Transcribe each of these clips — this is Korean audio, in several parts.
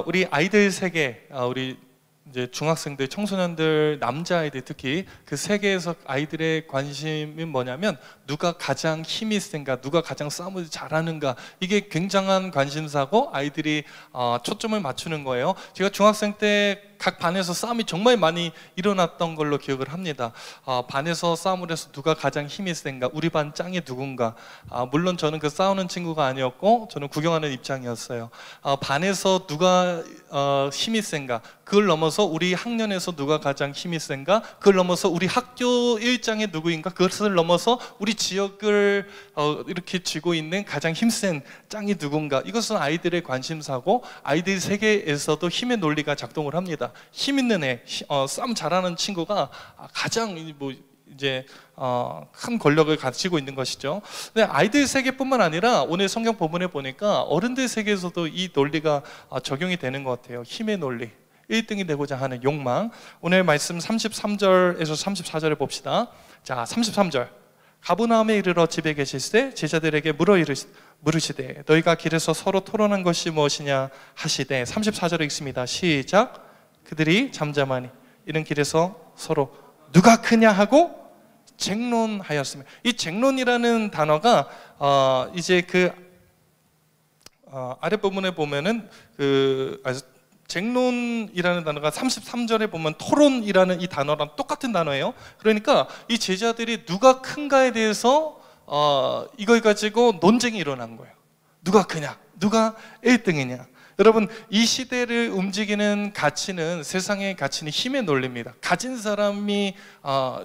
우리 아이들 세계, 우리 이제 중학생들, 청소년들, 남자아이들 특히 그 세계에서 아이들의 관심이 뭐냐면 누가 가장 힘이 센가, 누가 가장 싸움을 잘하는가, 이게 굉장한 관심사고 아이들이 초점을 맞추는 거예요. 제가 중학생 때 각 반에서 싸움이 정말 많이 일어났던 걸로 기억을 합니다. 반에서 싸움을 해서 누가 가장 힘이 센가, 우리 반 짱이 누군가. 물론 저는 그 싸우는 친구가 아니었고 저는 구경하는 입장이었어요. 반에서 누가 힘이 센가, 그걸 넘어서 우리 학년에서 누가 가장 힘이 센가, 그걸 넘어서 우리 학교 일장이 누구인가, 그것을 넘어서 우리 지역을 이렇게 쥐고 있는 가장 힘센 짱이 누군가. 이것은 아이들의 관심사고 아이들 세계에서도 힘의 논리가 작동을 합니다. 힘 있는 애, 싸움 잘하는 친구가 가장 큰 권력을 가지고 있는 것이죠. 근데 아이들 세계뿐만 아니라 오늘 성경 본문에 보니까 어른들 세계에서도 이 논리가 적용이 되는 것 같아요. 힘의 논리, 1등이 되고자 하는 욕망. 오늘 말씀 33절에서 34절을 봅시다. 자, 33절. 가버나움에 이르러 집에 계실때 제자들에게 물으시되 너희가 길에서 서로 토론한 것이 무엇이냐 하시되, 34절에 있습니다. 시작. 그들이 잠잠하니 이는 길에서 서로 누가 크냐 하고 쟁론하였습니다. 이 쟁론이라는 단어가 이제 아랫부분에 보면은 쟁론이라는 단어가 33절에 보면 토론이라는 이 단어랑 똑같은 단어예요. 그러니까 이 제자들이 누가 큰가에 대해서 이걸 가지고 논쟁이 일어난 거예요. 누가 크냐, 누가 1등이냐. 여러분, 이 시대를 움직이는 가치는, 세상의 가치는 힘의 논리입니다. 가진 사람이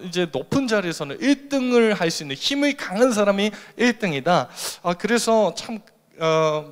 이제 높은 자리에서는 1등을 할 수 있는, 힘이 강한 사람이 1등이다. 그래서 참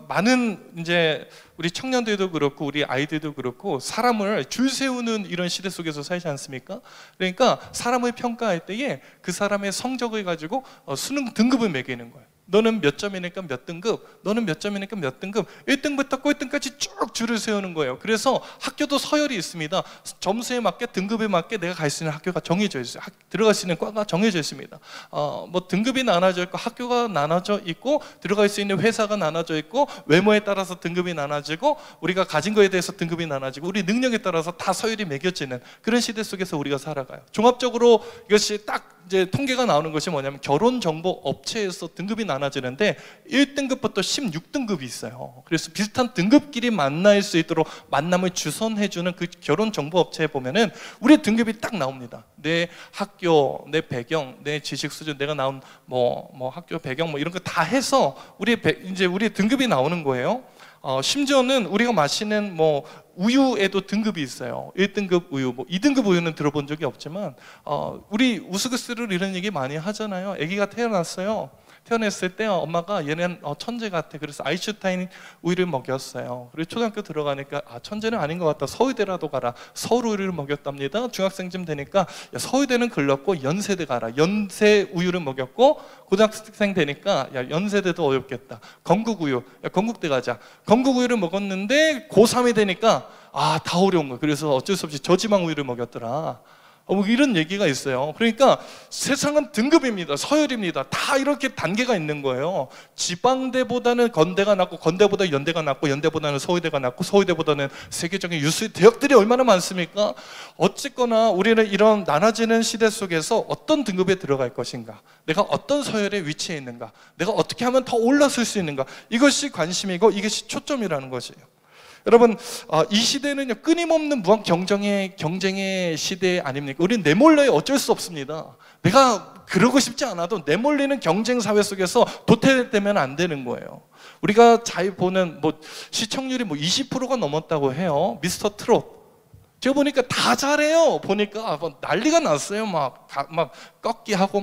많은 이제 우리 청년들도 그렇고 우리 아이들도 그렇고 사람을 줄 세우는 이런 시대 속에서 살지 않습니까? 그러니까 사람을 평가할 때에 그 사람의 성적을 가지고 수능 등급을 매기는 거예요. 너는 몇 점이니까 몇 등급, 너는 몇 점이니까 몇 등급, 1등부터 꼴등까지 쭉 줄을 세우는 거예요. 그래서 학교도 서열이 있습니다. 점수에 맞게, 등급에 맞게 내가 갈 수 있는 학교가 정해져 있어요. 들어갈 수 있는 과가 정해져 있습니다. 뭐 등급이 나눠져 있고, 학교가 나눠져 있고, 들어갈 수 있는 회사가 나눠져 있고, 외모에 따라서 등급이 나눠지고, 우리가 가진 거에 대해서 등급이 나눠지고, 우리 능력에 따라서 다 서열이 매겨지는 그런 시대 속에서 우리가 살아가요. 종합적으로 이것이 딱 이제 통계가 나오는 것이 뭐냐면 결혼정보 업체에서 등급이 나눠지는데 1등급부터 16등급이 있어요. 그래서 비슷한 등급끼리 만날 수 있도록 만남을 주선해주는 그 결혼정보 업체에 보면은 우리 등급이 딱 나옵니다. 내 학교, 내 배경, 내 지식 수준, 내가 나온 뭐 학교 배경 뭐 이런 거 다 해서 우리 등급이 나오는 거예요. 심지어는 우리가 마시는 우유에도 등급이 있어요. 1등급 우유, 2등급 우유는 들어본 적이 없지만 우리 우스갯소리로 이런 얘기 많이 하잖아요. 아기가 태어났어요. 태어났을 때 엄마가 얘는 천재 같아. 그래서 아인슈타인 우유를 먹였어요. 그리고 초등학교 들어가니까 천재는 아닌 것 같다. 서울대라도 가라. 서울 우유를 먹였답니다. 중학생쯤 되니까 서울대는 글렀고 연세대 가라. 연세 우유를 먹였고, 고등학생 되니까 연세대도 어렵겠다. 건국 우유, 건국대 가자. 건국 우유를 먹었는데 고3이 되니까 다 어려운 거예요. 그래서 어쩔 수 없이 저지방 우유를 먹였더라. 이런 얘기가 있어요. 그러니까 세상은 등급입니다. 서열입니다. 다 이렇게 단계가 있는 거예요. 지방대보다는 건대가 낫고, 건대보다 연대가 낫고, 연대보다는 서울대가 낫고, 서울대보다는 세계적인 유수 대학들이 얼마나 많습니까? 어쨌거나 우리는 이런 나눠지는 시대 속에서 어떤 등급에 들어갈 것인가, 내가 어떤 서열에 위치해 있는가, 내가 어떻게 하면 더 올라설 수 있는가, 이것이 관심이고 이것이 초점이라는 것이에요. 여러분, 이 시대는요, 끊임없는 무한 경쟁의 시대 아닙니까? 우리는 내몰라에 어쩔 수 없습니다. 내가 그러고 싶지 않아도 내몰리는 경쟁 사회 속에서 도태되면 안 되는 거예요. 우리가 잘 보는 시청률이 20%가 넘었다고 해요. 미스터 트롯. 제가 보니까 다 잘해요. 보니까 난리가 났어요. 막 꺾기하고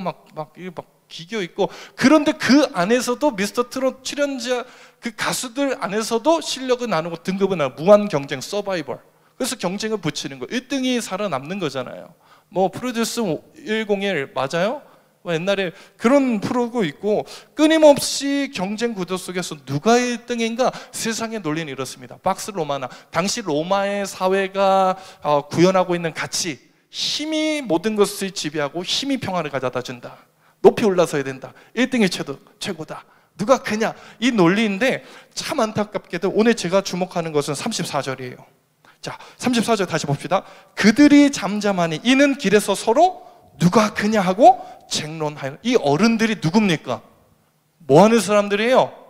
기교 있고. 그런데 그 안에서도 미스터 트롯 출연자 그 가수들 안에서도 실력을 나누고 등급을 나누고 무한 경쟁, 서바이벌. 그래서 경쟁을 붙이는 거예요. 1등이 살아남는 거잖아요. 프로듀스 101 맞아요? 옛날에 그런 프로도 있고, 끊임없이 경쟁 구도 속에서 누가 1등인가, 세상의 논리는 이렇습니다. 박스 로마나, 당시 로마의 사회가 구현하고 있는 가치, 힘이 모든 것을 지배하고 힘이 평화를 가져다 준다. 높이 올라서야 된다. 1등이 최고다. 누가 크냐? 이 논리인데 참 안타깝게도 오늘 제가 주목하는 것은 34절이에요. 자, 34절 다시 봅시다. 그들이 잠잠하니 이는 길에서 서로 누가 크냐 하고 쟁론하여. 이 어른들이 누굽니까? 뭐 하는 사람들이에요?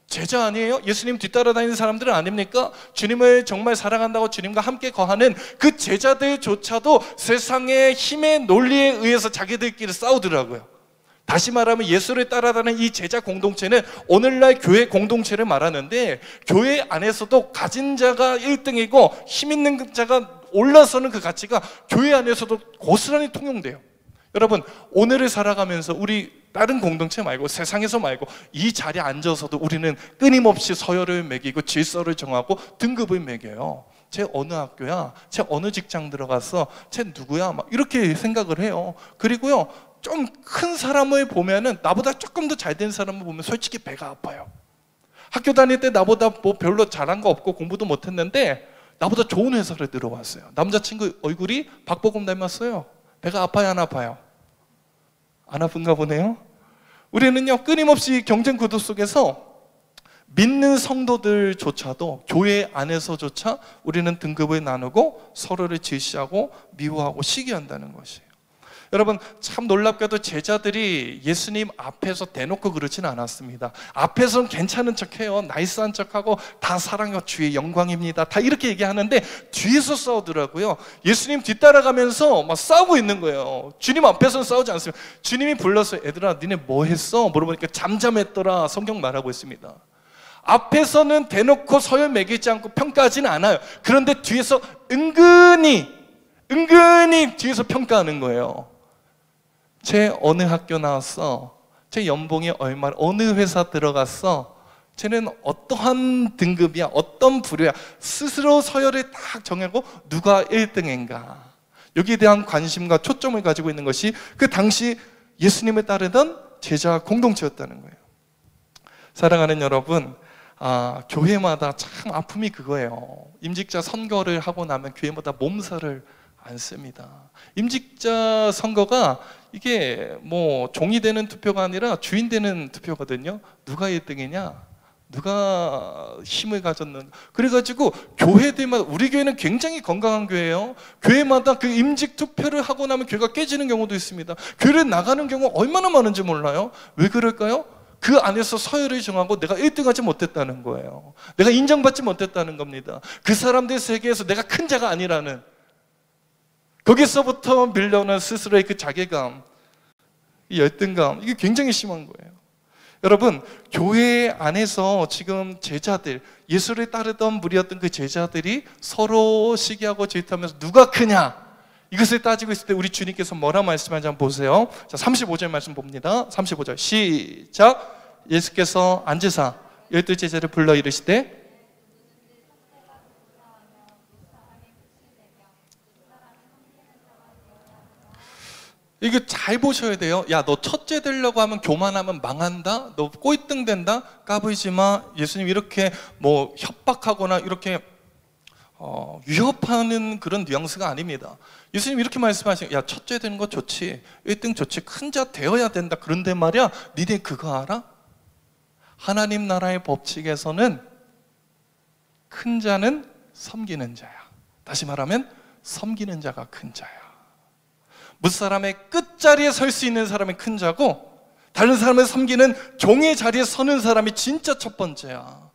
제자 아니에요? 예수님 뒤따라다니는 사람들은 아닙니까? 주님을 정말 사랑한다고 주님과 함께 거하는 그 제자들조차도 세상의 힘의 논리에 의해서 자기들끼리 싸우더라고요. 다시 말하면 예수를 따라다니는 이 제자 공동체는 오늘날 교회 공동체를 말하는데, 교회 안에서도 가진 자가 1등이고 힘 있는 자가 올라서는 그 가치가 교회 안에서도 고스란히 통용돼요. 여러분, 오늘을 살아가면서 우리 다른 공동체 말고 세상에서 말고 이 자리에 앉아서도 우리는 끊임없이 서열을 매기고 질서를 정하고 등급을 매겨요. 쟤 어느 학교야? 쟤 어느 직장 들어갔어? 쟤 누구야? 막 이렇게 생각을 해요. 그리고요, 좀 큰 사람을 보면은, 나보다 조금 더 잘된 사람을 보면 솔직히 배가 아파요. 학교 다닐 때 나보다 뭐 별로 잘한 거 없고 공부도 못했는데 나보다 좋은 회사를 들어왔어요. 남자친구 얼굴이 박보검 닮았어요. 배가 아파요, 안 아파요? 안 아픈가 보네요. 우리는요, 끊임없이 경쟁 구도 속에서 믿는 성도들조차도 교회 안에서조차 우리는 등급을 나누고 서로를 질시하고 미워하고 시기한다는 것이에요. 여러분, 참 놀랍게도 제자들이 예수님 앞에서 대놓고 그러지는 않았습니다. 앞에서는 괜찮은 척해요. 나이스한 척하고 다 사랑해요. 주의 영광입니다. 다 이렇게 얘기하는데 뒤에서 싸우더라고요. 예수님 뒤따라가면서 막 싸우고 있는 거예요. 주님 앞에서는 싸우지 않습니다. 주님이 불러서 애들아 니네 뭐 했어? 물어보니까 잠잠했더라. 성경 말하고 있습니다. 앞에서는 대놓고 서열 매기지 않고 평가하지는 않아요. 그런데 뒤에서 은근히 뒤에서 평가하는 거예요. 쟤 어느 학교 나왔어? 쟤 연봉이 얼마? 어느 회사 들어갔어? 쟤는 어떠한 등급이야? 어떤 부류야? 스스로 서열을 딱 정하고 누가 1등인가? 여기에 대한 관심과 초점을 가지고 있는 것이 그 당시 예수님을 따르던 제자 공동체였다는 거예요. 사랑하는 여러분, 교회마다 참 아픔이 그거예요. 임직자 선거를 하고 나면 교회마다 몸살을 안 씁니다. 임직자 선거가 이게 뭐 종이 되는 투표가 아니라 주인 되는 투표거든요. 누가 1등이냐? 누가 힘을 가졌는가? 그래가지고 교회들마다, 우리 교회는 굉장히 건강한 교회예요. 교회마다 그 임직 투표를 하고 나면 교회가 깨지는 경우도 있습니다. 교회를 나가는 경우 얼마나 많은지 몰라요. 왜 그럴까요? 그 안에서 서열을 정하고 내가 1등하지 못했다는 거예요. 내가 인정받지 못했다는 겁니다. 그 사람들 세계에서 내가 큰 자가 아니라는, 거기서부터 밀려오는 스스로의 그 자괴감, 이 열등감, 이게 굉장히 심한 거예요. 여러분, 교회 안에서 지금 제자들, 예수를 따르던 무리였던 그 제자들이 서로 시기하고 질투하면서 누가 크냐, 이것을 따지고 있을 때 우리 주님께서 뭐라 말씀하는지 한번 보세요. 자, 35절 말씀 봅니다. 35절 시작. 예수께서 앉으사 12 제자를 불러 이르시되, 이거 잘 보셔야 돼요. 야, 너 첫째 되려고 하면 교만하면 망한다. 너 꼴등 된다. 까불지 마. 예수님 이렇게 뭐 협박하거나 이렇게 위협하는 그런 뉘앙스가 아닙니다. 예수님 이렇게 말씀하시는, 야, 첫째 되는 거 좋지, 1등 좋지, 큰 자 되어야 된다. 그런데 말이야, 니네 그거 알아? 하나님 나라의 법칙에서는 큰 자는 섬기는 자야. 다시 말하면 섬기는 자가 큰 자야. 무사람의 끝자리에 설 수 있는 사람이 큰 자고, 다른 사람을 섬기는 종의 자리에 서는 사람이 진짜 첫 번째야.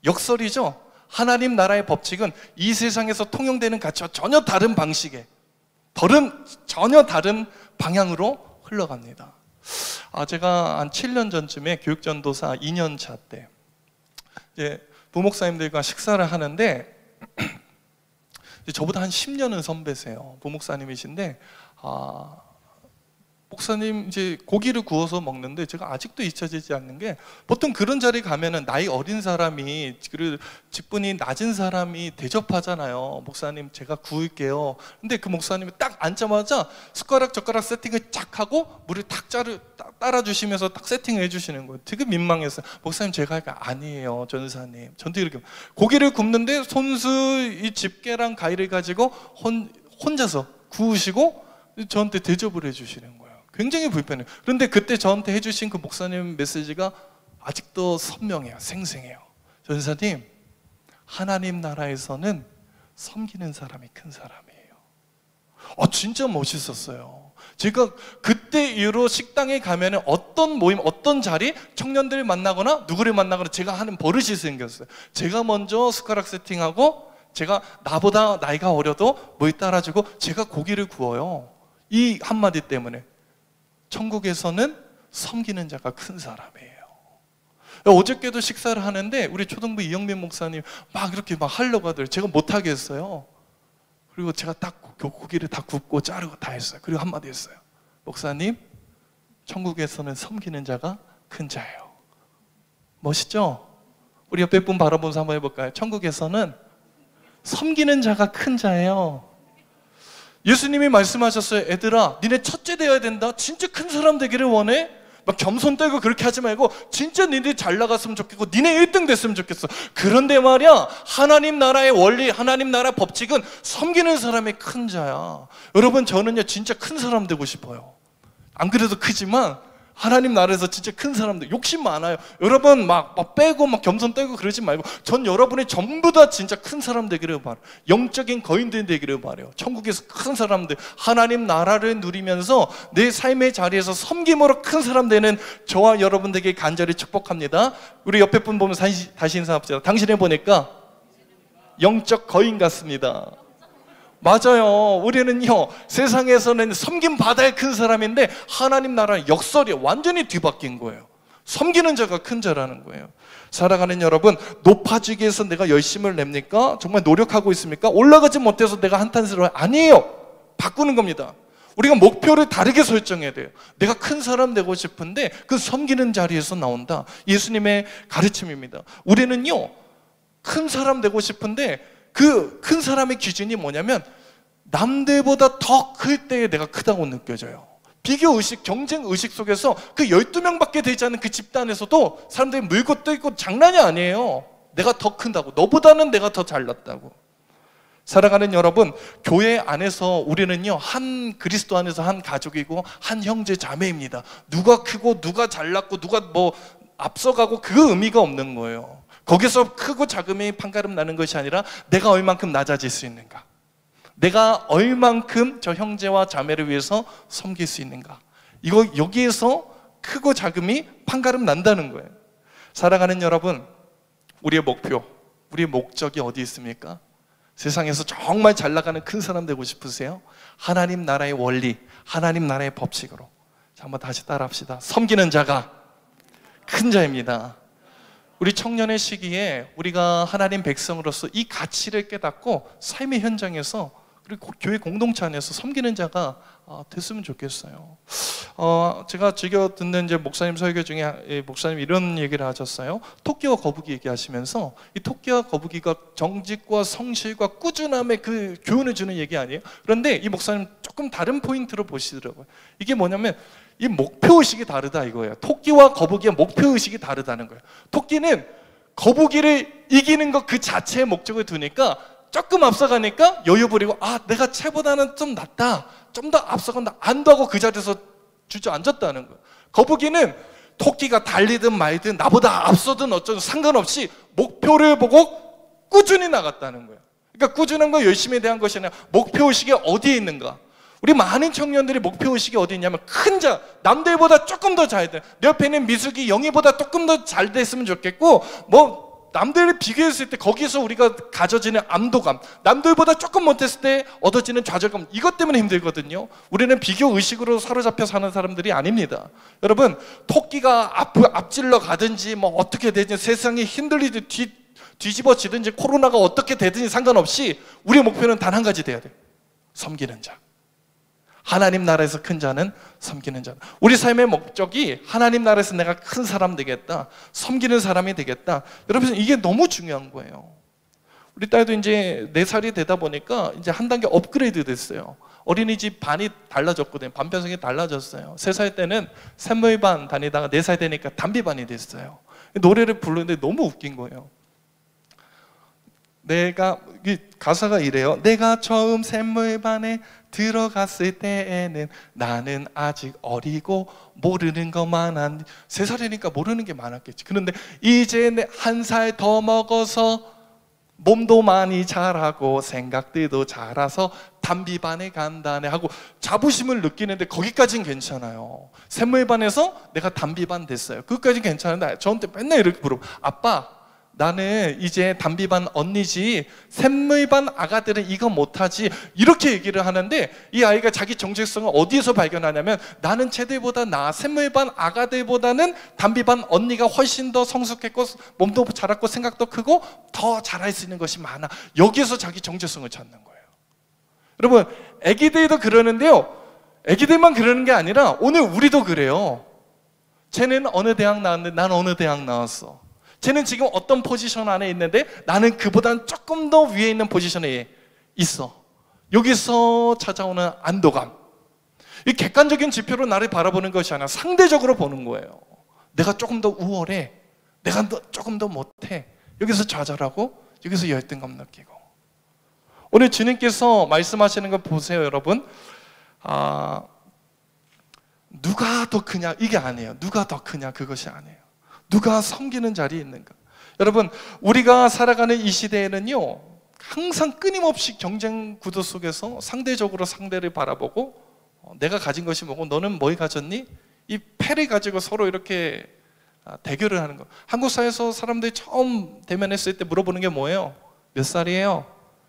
역설이죠. 하나님 나라의 법칙은 이 세상에서 통용되는 가치와 전혀 다른 방식의, 전혀 다른 방향으로 흘러갑니다. 제가 한 7년 전쯤에 교육전도사 2년차 때 이제 부목사님들과 식사를 하는데, 저보다 한 10년은 선배세요. 부목사님이신데, 목사님 이제 고기를 구워서 먹는데 제가 아직도 잊혀지지 않는 게, 보통 그런 자리 가면은 나이 어린 사람이, 그리고 직분이 낮은 사람이 대접하잖아요. 목사님 제가 구울게요. 근데 그 목사님이 딱 앉자마자 숟가락 젓가락 세팅을 쫙 하고 물을 탁 따라주시면서 딱 세팅을 해주시는 거예요. 되게 민망했어요. 목사님 제가 할까? 아니에요 전사님. 전도 이렇게 고기를 굽는데 손수 이 집게랑 가위를 가지고 혼자서 구우시고 저한테 대접을 해주시는 거예요. 굉장히 불편해요. 그런데 그때 저한테 해주신 그 목사님 메시지가 아직도 선명해요. 생생해요. 전사님, 하나님 나라에서는 섬기는 사람이 큰 사람이에요. 진짜 멋있었어요. 제가 그때 이후로 식당에 가면 어떤 모임, 어떤 자리, 청년들을 만나거나 누구를 만나거나 제가 하는 버릇이 생겼어요. 제가 먼저 숟가락 세팅하고, 제가 나보다 나이가 어려도 뭘 따라주고 제가 고기를 구워요. 이 한마디 때문에 천국에서는 섬기는 자가 큰 사람이에요. 어저께도 식사를 하는데 우리 초등부 이영민 목사님 막 이렇게 막 하려고 하더라고요. 제가 못하겠어요. 그리고 제가 딱 고기를 다 굽고 자르고 다 했어요. 그리고 한마디 했어요. 목사님, 천국에서는 섬기는 자가 큰 자예요. 멋있죠? 우리 옆에 분 바라보면서 한번 해볼까요? 천국에서는 섬기는 자가 큰 자예요. 예수님이 말씀하셨어요. 애들아, 니네 첫째 되어야 된다. 진짜 큰 사람 되기를 원해? 막 겸손 떨고 그렇게 하지 말고 진짜 니네 잘 나갔으면 좋겠고 니네 1등 됐으면 좋겠어. 그런데 말이야, 하나님 나라의 원리, 하나님 나라 법칙은 섬기는 사람이 큰 자야. 여러분, 저는요 진짜 큰 사람 되고 싶어요. 안 그래도 크지만 하나님 나라에서 진짜 큰 사람들, 욕심 많아요. 여러분 막 빼고 막 겸손 떨고 그러지 말고, 전 여러분이 전부 다 진짜 큰 사람 되기를 바라요. 영적인 거인들 되기를 바라요. 천국에서 큰 사람들, 하나님 나라를 누리면서 내 삶의 자리에서 섬김으로 큰 사람 되는 저와 여러분들에게 간절히 축복합니다. 우리 옆에 분 보면 다시 인사합시다. 당신을 보니까 영적 거인 같습니다. 맞아요. 우리는요 세상에서는 섬김 받아야 큰 사람인데 하나님 나라는 역설이 완전히 뒤바뀐 거예요. 섬기는 자가 큰 자라는 거예요. 살아가는 여러분, 높아지기 위해서 내가 열심을 냅니까? 정말 노력하고 있습니까? 올라가지 못해서 내가 한탄스러워요? 아니에요. 바꾸는 겁니다. 우리가 목표를 다르게 설정해야 돼요. 내가 큰 사람 되고 싶은데 그 섬기는 자리에서 나온다. 예수님의 가르침입니다. 우리는요 큰 사람 되고 싶은데 그 큰 사람의 기준이 뭐냐면 남들보다 더 클 때에 내가 크다고 느껴져요. 비교의식, 경쟁의식 속에서 그 12명밖에 되지 않은 그 집단에서도 사람들이 물고 뜯고 장난이 아니에요. 내가 더 큰다고, 너보다는 내가 더 잘났다고. 살아가는 여러분, 교회 안에서 우리는요 한 그리스도 안에서 한 가족이고 한 형제 자매입니다. 누가 크고 누가 잘났고 누가 뭐 앞서가고 그 의미가 없는 거예요. 거기서 크고 작음이 판가름 나는 것이 아니라 내가 얼만큼 낮아질 수 있는가, 내가 얼만큼 저 형제와 자매를 위해서 섬길 수 있는가, 이거 여기에서 크고 작음이 판가름 난다는 거예요. 살아가는 여러분, 우리의 목표, 우리의 목적이 어디 있습니까? 세상에서 정말 잘 나가는 큰 사람 되고 싶으세요? 하나님 나라의 원리, 하나님 나라의 법칙으로. 자, 한번 다시 따라합시다. 섬기는 자가 큰 자입니다. 우리 청년의 시기에 우리가 하나님 백성으로서 이 가치를 깨닫고 삶의 현장에서 그리고 교회 공동체 안에서 섬기는 자가 됐으면 좋겠어요. 제가 즐겨 듣는 이제 목사님 설교 중에 목사님 이런 얘기를 하셨어요. 토끼와 거북이 얘기하시면서 이 토끼와 거북이가 정직과 성실과 꾸준함의 그 교훈을 주는 얘기 아니에요? 그런데 이 목사님 조금 다른 포인트로 보시더라고요. 이게 뭐냐면 이 목표의식이 다르다 이거예요. 토끼와 거북이의 목표의식이 다르다는 거예요. 토끼는 거북이를 이기는 것 그 자체의 목적을 두니까 조금 앞서가니까 여유 부리고 내가 쟤보다는 좀 낫다, 좀 더 앞서간다, 안다고 그 자리에서 주저앉았다는 거예요. 거북이는 토끼가 달리든 말든 나보다 앞서든 어쩌든 상관없이 목표를 보고 꾸준히 나갔다는 거예요. 그러니까 꾸준한 거 열심에 대한 것이 아니라 목표의식이 어디에 있는가. 우리 많은 청년들이 목표의식이 어디 있냐면 큰 자, 남들보다 조금 더 잘 돼. 내 옆에 있는 미숙이 영희보다 조금 더 잘 됐으면 좋겠고, 뭐 남들을 비교했을 때 거기서 우리가 가져지는 안도감, 남들보다 조금 못했을 때 얻어지는 좌절감, 이것 때문에 힘들거든요. 우리는 비교의식으로 사로잡혀 사는 사람들이 아닙니다. 여러분, 토끼가 앞질러 가든지 뭐 어떻게 되든지 세상이 흔들리듯 뒤집어지든지 코로나가 어떻게 되든지 상관없이 우리의 목표는 단 한 가지 돼야 돼요. 섬기는 자. 하나님 나라에서 큰 자는 섬기는 자. 우리 삶의 목적이 하나님 나라에서 내가 큰 사람 되겠다, 섬기는 사람이 되겠다. 여러분, 이게 너무 중요한 거예요. 우리 딸도 이제 4살이 되다 보니까 이제 한 단계 업그레이드 됐어요. 어린이집 반이 달라졌거든요. 반 편성이 달라졌어요. 3살 때는 샘물반 다니다가 4살 되니까 담비반이 됐어요. 노래를 부르는데 너무 웃긴 거예요. 가사가 이래요. 내가 처음 샘물반에 들어갔을 때에는 나는 아직 어리고 모르는 것만 한 3살이니까 모르는 게 많았겠지. 그런데 이제 1살 더 먹어서 몸도 많이 자라고 생각들도 자라서 단비반에 간다네 하고 자부심을 느끼는데 거기까지는 괜찮아요. 샘물반에서 내가 단비반 됐어요. 그것까지는 괜찮은데 저한테 맨날 이렇게 물어봐. 아빠, 나는 이제 단비반 언니지 샘물반 아가들은 이거 못하지, 이렇게 얘기를 하는데 이 아이가 자기 정체성을 어디에서 발견하냐면 나는 쟤들보다 나아. 샘물반 아가들보다는 단비반 언니가 훨씬 더 성숙했고 몸도 자랐고 생각도 크고 더 잘할 수 있는 것이 많아. 여기에서 자기 정체성을 찾는 거예요. 여러분, 애기들도 그러는데요, 애기들만 그러는 게 아니라 오늘 우리도 그래요. 쟤는 어느 대학 나왔는데 난 어느 대학 나왔어. 쟤는 지금 어떤 포지션 안에 있는데 나는 그보다는 조금 더 위에 있는 포지션에 있어. 여기서 찾아오는 안도감, 이 객관적인 지표로 나를 바라보는 것이 아니라 상대적으로 보는 거예요. 내가 조금 더 우월해, 내가 조금 더 못해, 여기서 좌절하고 여기서 열등감 느끼고. 오늘 주님께서 말씀하시는 거 보세요, 여러분. 누가 더 크냐, 이게 아니에요. 누가 더 크냐, 그것이 아니에요. 누가 섬기는 자리에 있는가. 여러분, 우리가 살아가는 이 시대에는요, 항상 끊임없이 경쟁 구도 속에서 상대적으로 상대를 바라보고 내가 가진 것이 뭐고 너는 뭘 가졌니? 이 패를 가지고 서로 이렇게 대결을 하는 거. 한국 사회에서 사람들이 처음 대면했을 때 물어보는 게 뭐예요? 몇 살이에요?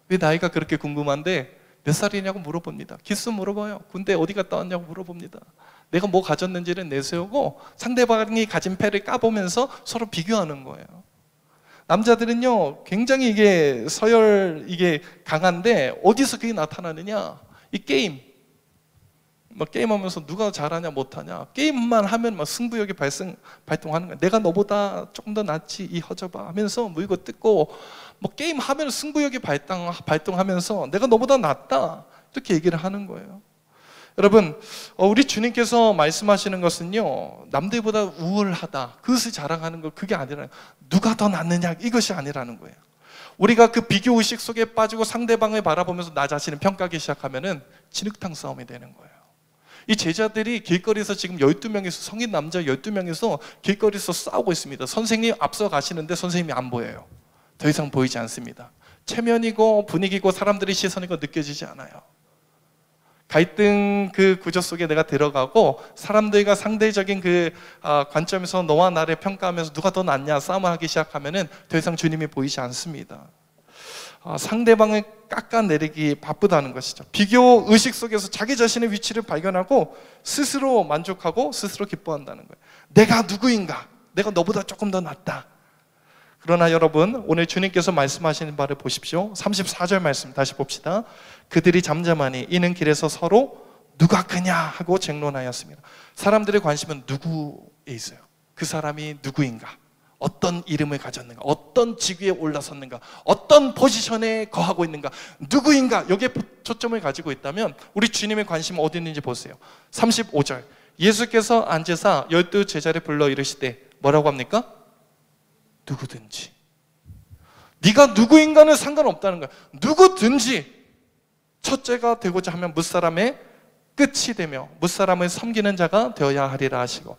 왜 나이가 그렇게 궁금한데 몇 살이냐고 물어봅니다. 기수 물어봐요. 군대 어디 갔다 왔냐고 물어봅니다. 내가 뭐 가졌는지를 내세우고 상대방이 가진 패를 까보면서 서로 비교하는 거예요. 남자들은요, 굉장히 이게 이게 강한데 어디서 그게 나타나느냐? 이 게임. 막 게임하면서 누가 잘하냐 못하냐, 게임만 하면 막 승부욕이 발동하는 거야. 내가 너보다 조금 더 낫지 이 허접아 하면서 물고 뜯고, 뭐 게임하면 승부욕이 발동하면서 내가 너보다 낫다 이렇게 얘기를 하는 거예요. 여러분, 우리 주님께서 말씀하시는 것은요, 남들보다 우월하다 그것을 자랑하는 거, 그게 아니라 누가 더 낫느냐 이것이 아니라는 거예요. 우리가 그 비교의식 속에 빠지고 상대방을 바라보면서 나 자신을 평가하기 시작하면은 진흙탕 싸움이 되는 거예요. 이 제자들이 길거리에서 지금 12명이서, 성인 남자 12명이서 길거리에서 싸우고 있습니다. 선생님 앞서 가시는데 선생님이 안 보여요. 더 이상 보이지 않습니다. 체면이고 분위기고 사람들의 시선이고 느껴지지 않아요. 갈등 그 구조 속에 내가 들어가고 사람들과 상대적인 그 관점에서 너와 나를 평가하면서 누가 더 낫냐 싸움을 하기 시작하면은 더 이상 주님이 보이지 않습니다. 상대방을 깎아내리기 바쁘다는 것이죠. 비교 의식 속에서 자기 자신의 위치를 발견하고 스스로 만족하고 스스로 기뻐한다는 거예요. 내가 누구인가? 내가 너보다 조금 더 낫다. 그러나 여러분, 오늘 주님께서 말씀하시는 바를 보십시오. 34절 말씀 다시 봅시다. 그들이 잠잠하니 이는 길에서 서로 누가 크냐 하고 쟁론하였습니다. 사람들의 관심은 누구에 있어요. 그 사람이 누구인가, 어떤 이름을 가졌는가, 어떤 직위에 올라섰는가, 어떤 포지션에 거하고 있는가, 누구인가, 여기에 초점을 가지고 있다면 우리 주님의 관심은 어디 있는지 보세요. 35절, 예수께서 앉으사 12 제자를 불러 이르시되 뭐라고 합니까? 누구든지. 네가 누구인가는 상관없다는 거야. 누구든지 첫째가 되고자 하면 무사람의 끝이 되며 무사람을 섬기는 자가 되어야 하리라 하시고,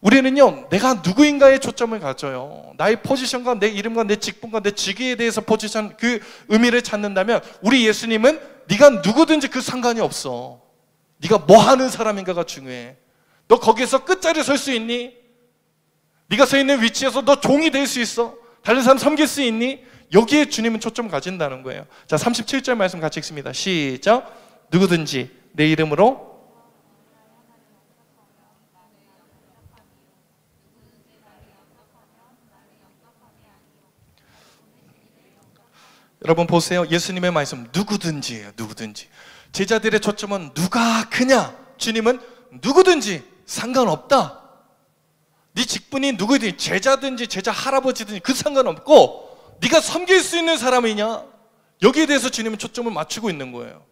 우리는요, 내가 누구인가에 초점을 가져요. 나의 포지션과 내 이름과 내 직분과 내 직위에 대해서 포지션, 그 의미를 찾는다면 우리 예수님은 네가 누구든지 그 상관이 없어. 네가 뭐 하는 사람인가가 중요해. 너 거기에서 끝자리에 설 수 있니? 네가 서 있는 위치에서 너 종이 될 수 있어? 다른 사람 섬길 수 있니? 여기에 주님은 초점을 가진다는 거예요. 자, 37절 말씀 같이 읽습니다. 시작. 누구든지 내 이름으로 여러분 보세요. 예수님의 말씀 누구든지예요. 누구든지. 제자들의 초점은 누가 크냐? 주님은 누구든지 상관없다. 네 직분이 누구든지, 제자든지 제자 할아버지든지 그 상관없고 네가 섬길 수 있는 사람이냐? 여기에 대해서 주님은 초점을 맞추고 있는 거예요.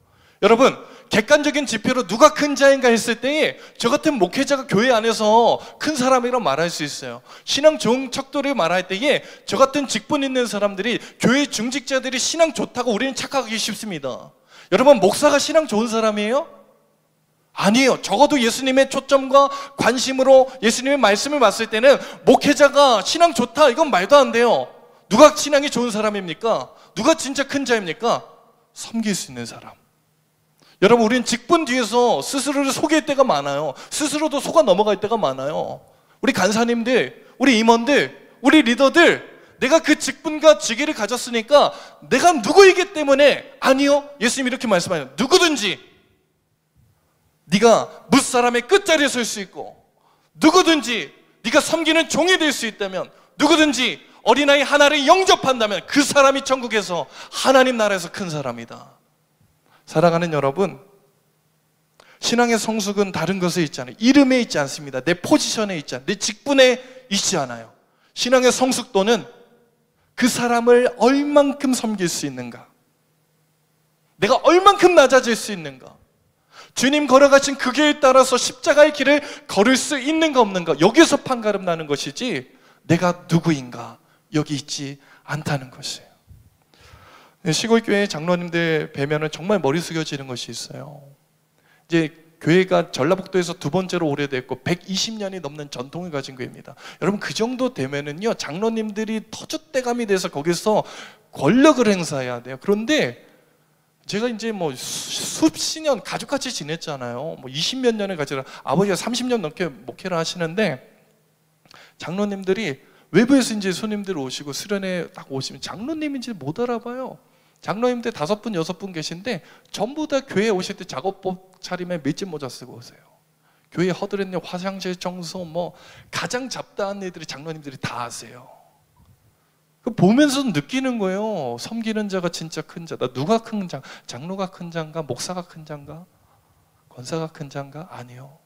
여러분, 객관적인 지표로 누가 큰 자인가 했을 때에 저 같은 목회자가 교회 안에서 큰 사람이라고 말할 수 있어요. 신앙 좋은 척도를 말할 때에 저 같은 직분 있는 사람들이, 교회 중직자들이 신앙 좋다고 우리는 착각하기 쉽습니다. 여러분, 목사가 신앙 좋은 사람이에요? 아니에요. 적어도 예수님의 초점과 관심으로 예수님의 말씀을 봤을 때는 목회자가 신앙 좋다, 이건 말도 안 돼요. 누가 신앙이 좋은 사람입니까? 누가 진짜 큰 자입니까? 섬길 수 있는 사람. 여러분, 우리는 직분 뒤에서 스스로를 속일 때가 많아요. 스스로도 속아 넘어갈 때가 많아요. 우리 간사님들, 우리 임원들, 우리 리더들, 내가 그 직분과 직위를 가졌으니까 내가 누구이기 때문에, 아니요, 예수님이 이렇게 말씀하세요. 누구든지 네가 무사람의 끝자리에 설 수 있고, 누구든지 네가 섬기는 종이 될 수 있다면, 누구든지 어린아이 하나를 영접한다면 그 사람이 천국에서, 하나님 나라에서 큰 사람이다. 사랑하는 여러분, 신앙의 성숙은 다른 것에 있지 않아요. 이름에 있지 않습니다. 내 포지션에 있지 않아요. 내 직분에 있지 않아요. 신앙의 성숙도는 그 사람을 얼만큼 섬길 수 있는가, 내가 얼만큼 낮아질 수 있는가, 주님 걸어가신 그 길 따라서 십자가의 길을 걸을 수 있는가 없는가, 여기서 판가름 나는 것이지 내가 누구인가 여기 있지 않다는 것이에요. 시골교회 장로님들 뵈면은 정말 머리 숙여지는 것이 있어요. 이제 교회가 전라북도에서 두 번째로 오래됐고 120년이 넘는 전통을 가진 교회입니다. 여러분, 그 정도 되면은요, 장로님들이 터줏대감이 돼서 거기서 권력을 행사해야 돼요. 그런데 제가 이제 뭐 수십 년 가족같이 지냈잖아요. 뭐 20몇 년을 같이, 아버지가 30년 넘게 목회를 하시는데, 장로님들이 외부에서 이제 손님들 오시고 수련회 딱 오시면 장로님인지 못 알아봐요. 장로님들 5분, 6분 계신데 전부 다 교회에 오실 때 작업복 차림에 밀짚 모자 쓰고 오세요. 교회 허드렛일, 화장실 청소, 뭐 가장 잡다한 일들이 장로님들이 다 하세요. 그 보면서 느끼는 거예요. 섬기는 자가 진짜 큰 자다. 누가 큰 자? 장로가 큰 자인가? 목사가 큰 자인가? 권사가 큰 자인가? 아니요.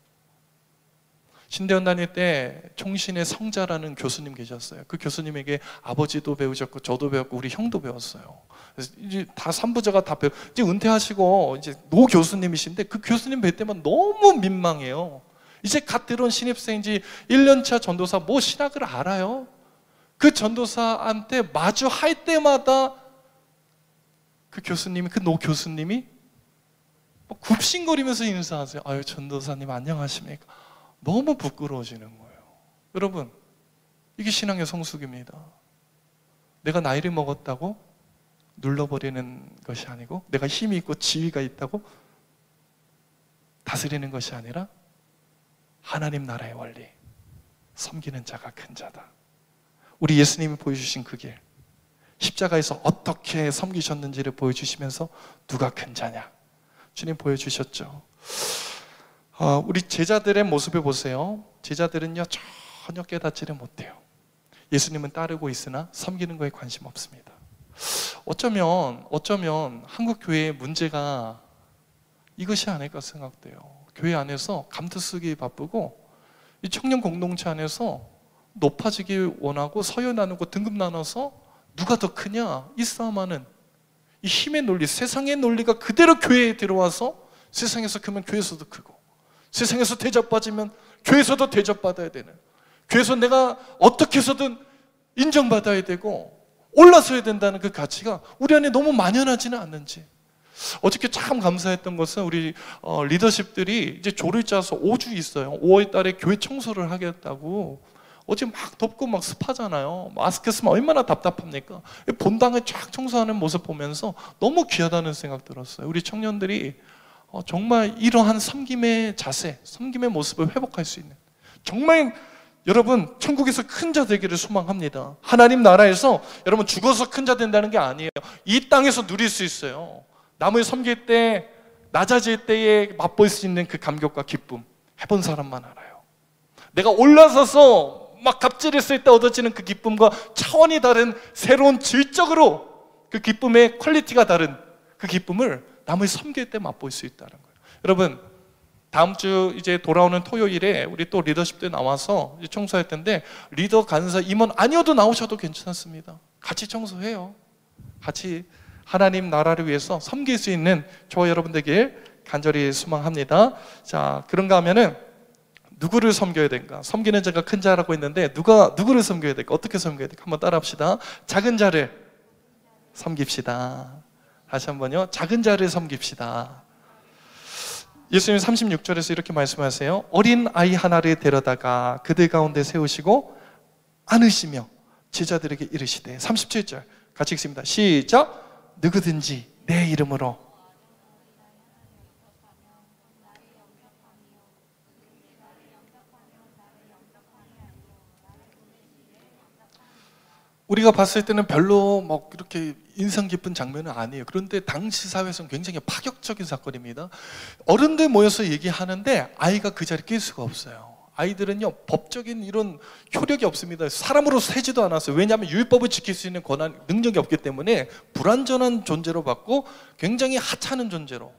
신대원 다닐 때 총신의 성자라는 교수님 계셨어요. 그 교수님에게 아버지도 배우셨고 저도 배웠고 우리 형도 배웠어요. 그래서 이제 다 삼부자가 다 이제 은퇴하시고 이제 노 교수님이신데, 그 교수님 뵐 때만 너무 민망해요. 이제 갓 들어온 신입생인지 1년차 전도사, 뭐 신학을 알아요? 그 전도사한테 마주할 때마다 그 교수님이, 그 노 교수님이 굽신거리면서 인사하세요. 아유, 전도사님 안녕하십니까? 너무 부끄러워지는 거예요. 여러분, 이게 신앙의 성숙입니다. 내가 나이를 먹었다고 눌러버리는 것이 아니고, 내가 힘이 있고 지위가 있다고 다스리는 것이 아니라 하나님 나라의 원리, 섬기는 자가 큰 자다. 우리 예수님이 보여주신 그 길, 십자가에서 어떻게 섬기셨는지를 보여주시면서 누가 큰 자냐, 주님 보여주셨죠. 우리 제자들의 모습을 보세요. 제자들은요, 전혀 깨닫지를 못해요. 예수님은 따르고 있으나 섬기는 거에 관심 없습니다. 어쩌면 한국 교회의 문제가 이것이 아닐까 생각돼요. 교회 안에서 감투 쓰기 바쁘고, 이 청년 공동체 안에서 높아지기 원하고 서열 나누고 등급 나눠서 누가 더 크냐, 이 싸움하는 이 힘의 논리, 세상의 논리가 그대로 교회에 들어와서, 세상에서 크면 교회에서도 크고, 세상에서 대접받으면 교회에서도 대접받아야 되는, 교회에서 내가 어떻게 해서든 인정받아야 되고 올라서야 된다는 그 가치가 우리 안에 너무 만연하지는 않는지. 어저께 참 감사했던 것은 우리 리더십들이 이제 조를 짜서 5주 있어요. 5월 달에 교회 청소를 하겠다고. 어제 막 덥고 막 습하잖아요. 마스크 쓰면 얼마나 답답합니까? 본당을 쫙 청소하는 모습 보면서 너무 귀하다는 생각 들었어요. 우리 청년들이 정말 이러한 섬김의 자세, 섬김의 모습을 회복할 수 있는, 정말 여러분 천국에서 큰 자 되기를 소망합니다. 하나님 나라에서 여러분 죽어서 큰 자 된다는 게 아니에요. 이 땅에서 누릴 수 있어요. 남을 섬길 때, 낮아질 때에 맛볼 수 있는 그 감격과 기쁨, 해본 사람만 알아요. 내가 올라서서 막 갑질했을 때 얻어지는 그 기쁨과 차원이 다른 새로운 질적으로 그 기쁨의 퀄리티가 다른 그 기쁨을 남을 섬길 때 맛볼 수 있다는 거예요. 여러분, 다음 주 이제 돌아오는 토요일에 우리 또 리더십들 나와서 이제 청소할 텐데, 리더, 간사, 임원 아니어도 나오셔도 괜찮습니다. 같이 청소해요. 같이 하나님 나라를 위해서 섬길 수 있는 저와 여러분 되길 간절히 소망합니다. 자, 그런가 하면은 누구를 섬겨야 될까? 섬기는 자가 큰 자라고 했는데 누구를 섬겨야 될까? 어떻게 섬겨야 될까? 한번 따라합시다. 작은 자를 섬깁시다. 다시 한번요. 작은 자를 섬깁시다. 예수님 36절에서 이렇게 말씀하세요. 어린 아이 하나를 데려다가 그들 가운데 세우시고 안으시며 제자들에게 이르시되, 37절 같이 읽습니다. 시작. 누구든지 내 이름으로 우리가 봤을 때는 별로 막 이렇게 인상 깊은 장면은 아니에요. 그런데 당시 사회에서는 굉장히 파격적인 사건입니다. 어른들 모여서 얘기하는데 아이가 그 자리에 낄 수가 없어요. 아이들은요, 법적인 이런 효력이 없습니다. 사람으로 세지도 않았어요. 왜냐하면 율법을 지킬 수 있는 권한, 능력이 없기 때문에 불완전한 존재로 봤고 굉장히 하찮은 존재로,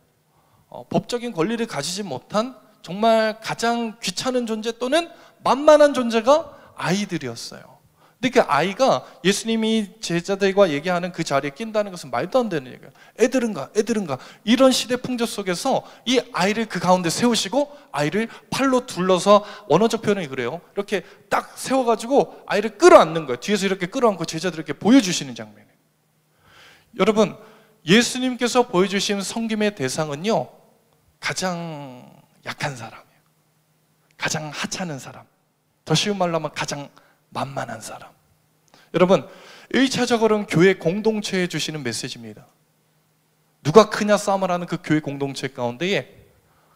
법적인 권리를 가지지 못한 정말 가장 귀찮은 존재 또는 만만한 존재가 아이들이었어요. 근데 그 아이가 예수님이 제자들과 얘기하는 그 자리에 낀다는 것은 말도 안 되는 얘기예요. 애들은 가 이런 시대 풍조 속에서 이 아이를 그 가운데 세우시고 아이를 팔로 둘러서, 원어적 표현이 그래요. 이렇게 딱 세워가지고 아이를 끌어안는 거예요. 뒤에서 이렇게 끌어안고 제자들에게 보여주시는 장면이에요. 여러분, 예수님께서 보여주신 섬김의 대상은요, 가장 약한 사람이에요. 가장 하찮은 사람. 더 쉬운 말로 하면 가장 만만한 사람. 여러분, 1차적으로는 교회 공동체에 주시는 메시지입니다. 누가 크냐 싸움을 하는 그 교회 공동체 가운데에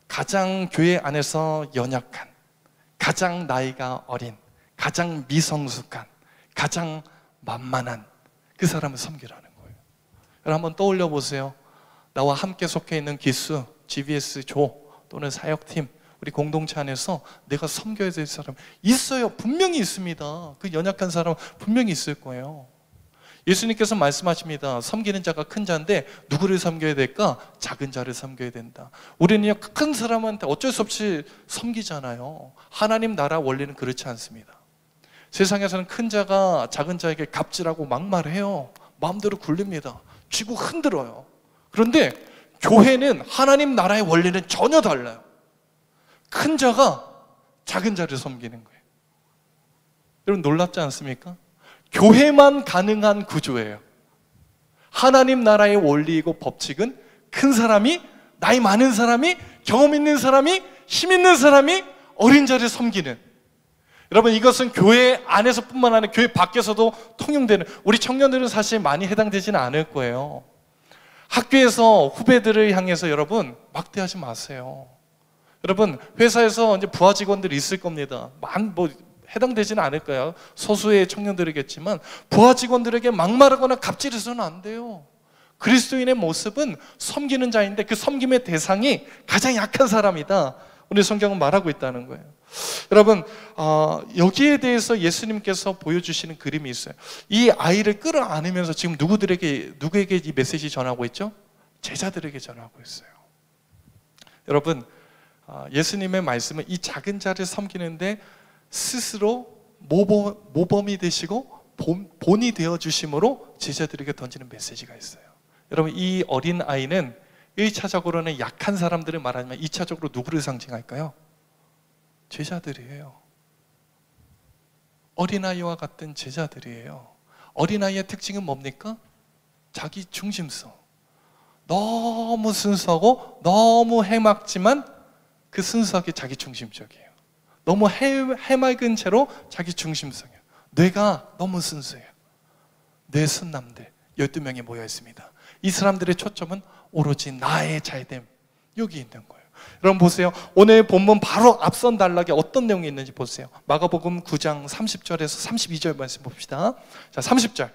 가장 교회 안에서 연약한, 가장 나이가 어린, 가장 미성숙한, 가장 만만한 그 사람을 섬기라는 거예요. 여러분 한번 떠올려 보세요. 나와 함께 속해 있는 기수, GBS 조 또는 사역팀, 우리 공동체 안에서 내가 섬겨야 될 사람 있어요. 분명히 있습니다. 그 연약한 사람 분명히 있을 거예요. 예수님께서 말씀하십니다. 섬기는 자가 큰 자인데 누구를 섬겨야 될까? 작은 자를 섬겨야 된다. 우리는요, 큰 사람한테 어쩔 수 없이 섬기잖아요. 하나님 나라 원리는 그렇지 않습니다. 세상에서는 큰 자가 작은 자에게 갑질하고 막말해요. 마음대로 굴립니다. 쥐고 흔들어요. 그런데 교회는 하나님 나라의 원리는 전혀 달라요. 큰 자가 작은 자를 섬기는 거예요. 여러분 놀랍지 않습니까? 교회만 가능한 구조예요. 하나님 나라의 원리이고 법칙은 큰 사람이, 나이 많은 사람이, 경험 있는 사람이, 힘 있는 사람이 어린 자를 섬기는, 여러분 이것은 교회 안에서 뿐만 아니라 교회 밖에서도 통용되는, 우리 청년들은 사실 많이 해당되지는 않을 거예요. 학교에서 후배들을 향해서 여러분 막대하지 마세요. 여러분 회사에서 이제 부하 직원들이 있을 겁니다. 해당되지는 않을 거예요. 소수의 청년들이겠지만 부하 직원들에게 막말하거나 갑질해서는 안 돼요. 그리스도인의 모습은 섬기는 자인데 그 섬김의 대상이 가장 약한 사람이다. 오늘 성경은 말하고 있다는 거예요. 여러분 여기에 대해서 예수님께서 보여주시는 그림이 있어요. 이 아이를 끌어안으면서 지금 누구에게 이 메시지 전하고 있죠? 제자들에게 전하고 있어요. 여러분 예수님의 말씀은 이 작은 자를 섬기는데 스스로 모범이 되시고 본이 되어주심으로 제자들에게 던지는 메시지가 있어요. 여러분 이 어린 아이는 1차적으로는 약한 사람들을 말하지만 2차적으로 누구를 상징할까요? 제자들이에요. 어린아이와 같은 제자들이에요. 어린아이의 특징은 뭡니까? 자기 중심성. 너무 순수하고 너무 해맑지만 그 순수하게 자기 중심적이에요. 너무 해맑은 채로 자기 중심성이에요. 뇌가 너무 순수해요. 뇌 순남들 12명이 모여 있습니다. 이 사람들의 초점은 오로지 나의 잘됨, 여기 있는 거예요. 여러분 보세요. 오늘 본문 바로 앞선 단락에 어떤 내용이 있는지 보세요. 마가복음 9장 30절에서 32절 말씀 봅시다. 자, 30절.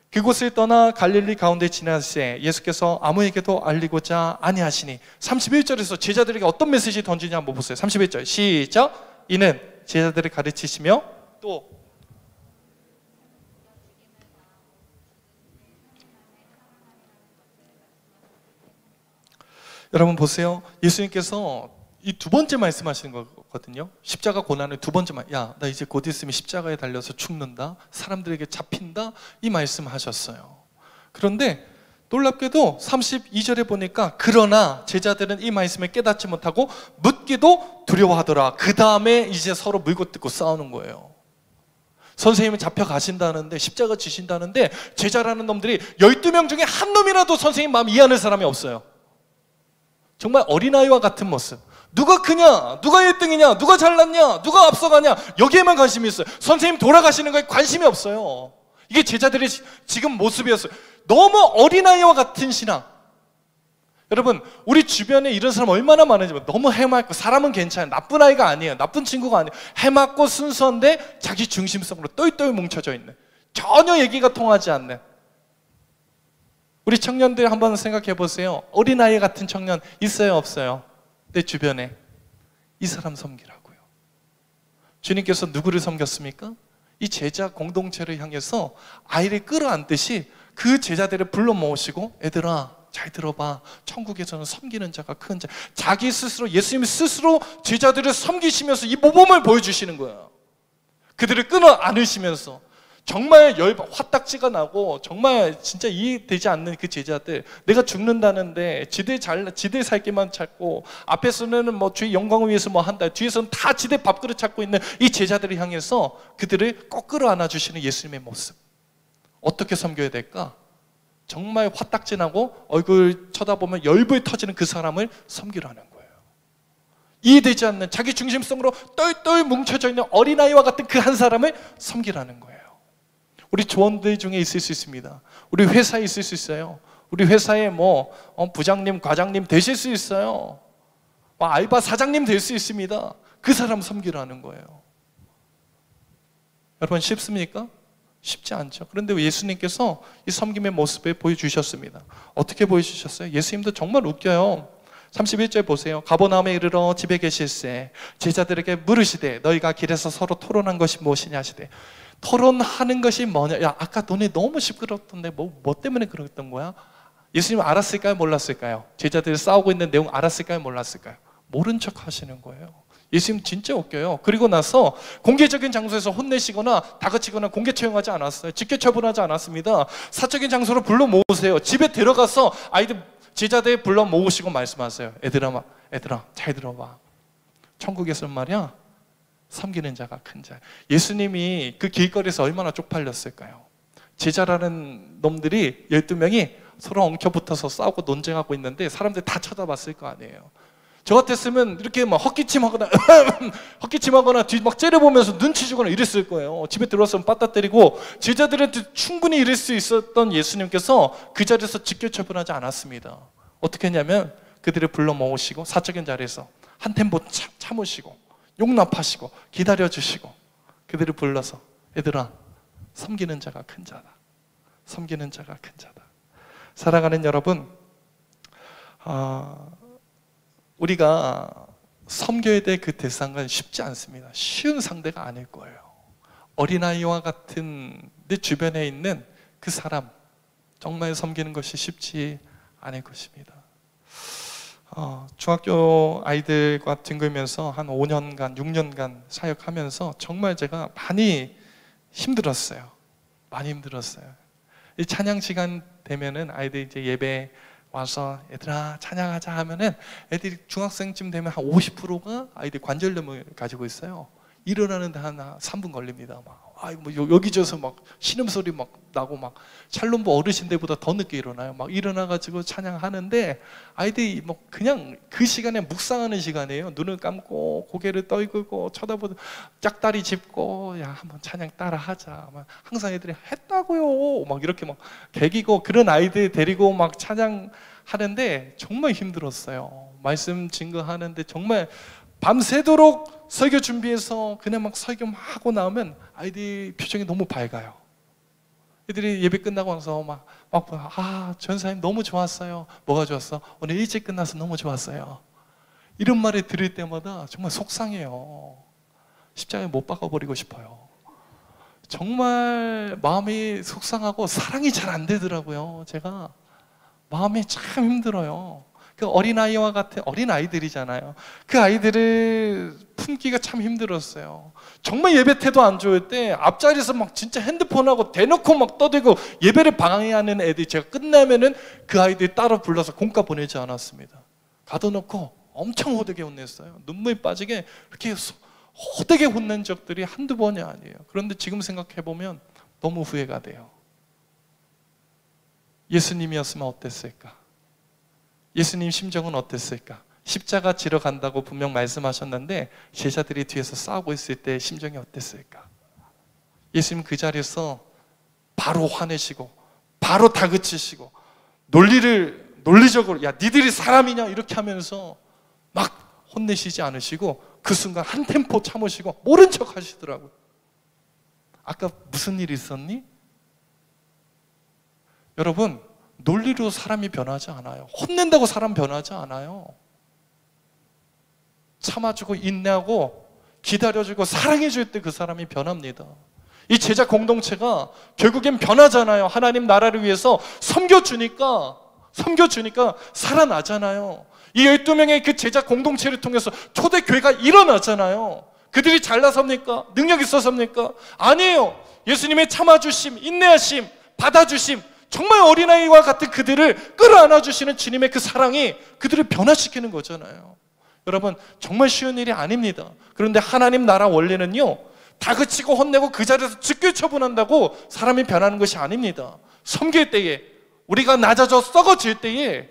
그곳을 떠나 갈릴리 가운데 지나세 예수께서 아무에게도 알리고자 아니하시니, 31절에서 제자들에게 어떤 메시지 던지냐 한번 보세요. 31절 시작. 이는 제자들을 가르치시며 또 여러분 보세요. 예수님께서 이 두 번째 말씀하시는 거거든요. 십자가 고난을 두 번째 야, 나 이제 곧 있으면 십자가에 달려서 죽는다, 사람들에게 잡힌다, 이 말씀하셨어요. 그런데 놀랍게도 32절에 보니까 그러나 제자들은 이 말씀을 깨닫지 못하고 묻기도 두려워하더라. 그 다음에 이제 서로 물고 뜯고 싸우는 거예요. 선생님은 잡혀가신다는데, 십자가 지신다는데 제자라는 놈들이 12명 중에 한 놈이라도 선생님 마음 이해하는 사람이 없어요. 정말 어린아이와 같은 모습. 누가 크냐? 누가 1등이냐? 누가 잘났냐? 누가 앞서가냐? 여기에만 관심이 있어요. 선생님 돌아가시는 거에 관심이 없어요. 이게 제자들의 지금 모습이었어요. 너무 어린아이와 같은 신앙. 여러분, 우리 주변에 이런 사람 얼마나 많은지. 너무 해맑고, 사람은 괜찮아요. 나쁜 아이가 아니에요. 나쁜 친구가 아니에요. 해맑고 순수한데 자기 중심성으로 똘똘 뭉쳐져 있는, 전혀 얘기가 통하지 않는 우리 청년들 한번 생각해 보세요. 어린아이 같은 청년 있어요, 없어요? 내 주변에. 이 사람 섬기라고요. 주님께서 누구를 섬겼습니까? 이 제자 공동체를 향해서 아이를 끌어안듯이 그 제자들을 불러 모으시고, 얘들아 잘 들어봐. 천국에서는 섬기는 자가 큰 자. 자기 스스로, 예수님 스스로 제자들을 섬기시면서 이 모범을 보여주시는 거예요. 그들을 끌어 안으시면서 정말 화딱지가 나고 정말 진짜 이해되지 않는 그 제자들, 내가 죽는다는데 지들 살 길만 찾고, 앞에서는 뭐 주의 영광을 위해서 뭐 한다, 뒤에서는 다 지들 밥그릇 찾고 있는 이 제자들을 향해서 그들을 꼭 끌어 안아주시는 예수님의 모습. 어떻게 섬겨야 될까? 정말 화딱지나고 얼굴 쳐다보면 열불 터지는 그 사람을 섬기라는 거예요. 이해되지 않는 자기 중심성으로 똘똘 뭉쳐져 있는 어린아이와 같은 그 한 사람을 섬기라는 거예요. 우리 조원들 중에 있을 수 있습니다. 우리 회사에 있을 수 있어요. 우리 회사에 뭐 부장님, 과장님 되실 수 있어요. 알바 사장님 될 수 있습니다. 그 사람 섬기라는 거예요. 여러분, 쉽습니까? 쉽지 않죠. 그런데 예수님께서 이 섬김의 모습을 보여주셨습니다. 어떻게 보여주셨어요? 예수님도 정말 웃겨요. 31절 보세요. 가버나움에 이르러 집에 계실새 제자들에게 물으시되 너희가 길에서 서로 토론한 것이 무엇이냐 하시되. 토론하는 것이 뭐냐? 야, 아까 너네 너무 시끄럽던데 뭐 때문에 그랬던 거야? 예수님 알았을까요? 몰랐을까요? 제자들이 싸우고 있는 내용 알았을까요? 몰랐을까요? 모른 척 하시는 거예요. 예수님 진짜 웃겨요. 그리고 나서 공개적인 장소에서 혼내시거나 다그치거나 공개 처형하지 않았어요. 직계 처분하지 않았습니다. 사적인 장소로 불러 모으세요. 집에 들어가서 아이들, 제자들 불러 모으시고 말씀하세요. 얘들아 잘 들어봐. 천국에서는 말이야, 섬기는 자가 큰 자. 예수님이 그 길거리에서 얼마나 쪽팔렸을까요? 제자라는 놈들이 12명이 서로 엉켜붙어서 싸우고 논쟁하고 있는데 사람들이 다 쳐다봤을 거 아니에요. 저 같았으면 이렇게 막 헛기침하거나 뒤 막 째려보면서 눈치 주거나 이랬을 거예요. 집에 들어왔으면 빠따 때리고. 제자들한테 충분히 이럴 수 있었던 예수님께서 그 자리에서 직결 처분하지 않았습니다. 어떻게 했냐면 그들을 불러 모으시고 사적인 자리에서 한 템포 참으시고 용납하시고 기다려주시고 그들을 불러서 얘들아, 섬기는 자가 큰 자다. 섬기는 자가 큰 자다. 사랑하는 여러분, 우리가 섬겨야 될 그 대상은 쉽지 않습니다. 쉬운 상대가 아닐 거예요. 어린아이와 같은 내 주변에 있는 그 사람, 정말 섬기는 것이 쉽지 않을 것입니다. 중학교 아이들과 뒹굴면서 한 5년간, 6년간 사역하면서 정말 제가 많이 힘들었어요. 많이 힘들었어요. 이 찬양 시간 되면은 아이들 이제 예배 와서 얘들아 찬양하자 하면은 애들이 중학생쯤 되면 한 50%가 아이들 관절염을 가지고 있어요. 일어나는데 한 3분 걸립니다. 여기저기서 막 신음소리 막 나고 막 샬롬부 어르신들보다 더 늦게 일어나요. 막 일어나가지고 찬양하는데 아이들이 뭐 그냥 그 시간에 묵상하는 시간이에요. 눈을 감고 고개를 떨구고 쳐다보고 짝다리 짚고 야 한번 찬양 따라 하자. 막 항상 애들이 했다고요. 막 이렇게 막 개기고 그런 아이들 데리고 막 찬양하는데 정말 힘들었어요. 말씀 증거하는데 정말 밤새도록 설교 준비해서 그냥 막 설교 막 하고 나오면 아이들 표정이 너무 밝아요. 애들이 예배 끝나고 나서 전사님 너무 좋았어요. 뭐가 좋았어? 오늘 일찍 끝나서 너무 좋았어요. 이런 말을 들을 때마다 정말 속상해요. 십자가에 못 박아버리고 싶어요. 정말 마음이 속상하고 사랑이 잘 안 되더라고요. 제가 마음이 참 힘들어요. 그 어린아이와 같은 어린아이들이잖아요. 그 아이들을 품기가 참 힘들었어요. 정말 예배 태도 안 좋을 때 앞자리에서 막 진짜 핸드폰하고 대놓고 막 떠들고 예배를 방해하는 애들이 제가 끝나면은 그 아이들이 따로 불러서 공과 보내지 않았습니다. 가둬놓고 엄청 호되게 혼냈어요. 눈물이 빠지게 이렇게 호되게 혼낸 적들이 한두 번이 아니에요. 그런데 지금 생각해보면 너무 후회가 돼요. 예수님이었으면 어땠을까? 예수님 심정은 어땠을까? 십자가 지러 간다고 분명 말씀하셨는데 제자들이 뒤에서 싸우고 있을 때 심정이 어땠을까? 예수님 그 자리에서 바로 화내시고 바로 다그치시고 논리적으로 야 니들이 사람이냐 이렇게 하면서 막 혼내시지 않으시고 그 순간 한 템포 참으시고 모른 척 하시더라고요. 아까 무슨 일이 있었니? 여러분, 논리로 사람이 변하지 않아요. 혼낸다고 사람 변하지 않아요. 참아주고 인내하고 기다려주고 사랑해줄 때 그 사람이 변합니다. 이 제자 공동체가 결국엔 변하잖아요. 하나님 나라를 위해서 섬겨주니까 살아나잖아요. 이 12명의 그 제자 공동체를 통해서 초대교회가 일어나잖아요. 그들이 잘나섭니까? 능력 있어서입니까? 아니에요. 예수님의 참아주심, 인내하심, 받아주심, 정말 어린아이와 같은 그들을 끌어안아주시는 주님의 그 사랑이 그들을 변화시키는 거잖아요. 여러분, 정말 쉬운 일이 아닙니다. 그런데 하나님 나라 원리는요, 다그치고 혼내고 그 자리에서 즉결 처분한다고 사람이 변하는 것이 아닙니다. 섬길 때에, 우리가 낮아져 썩어질 때에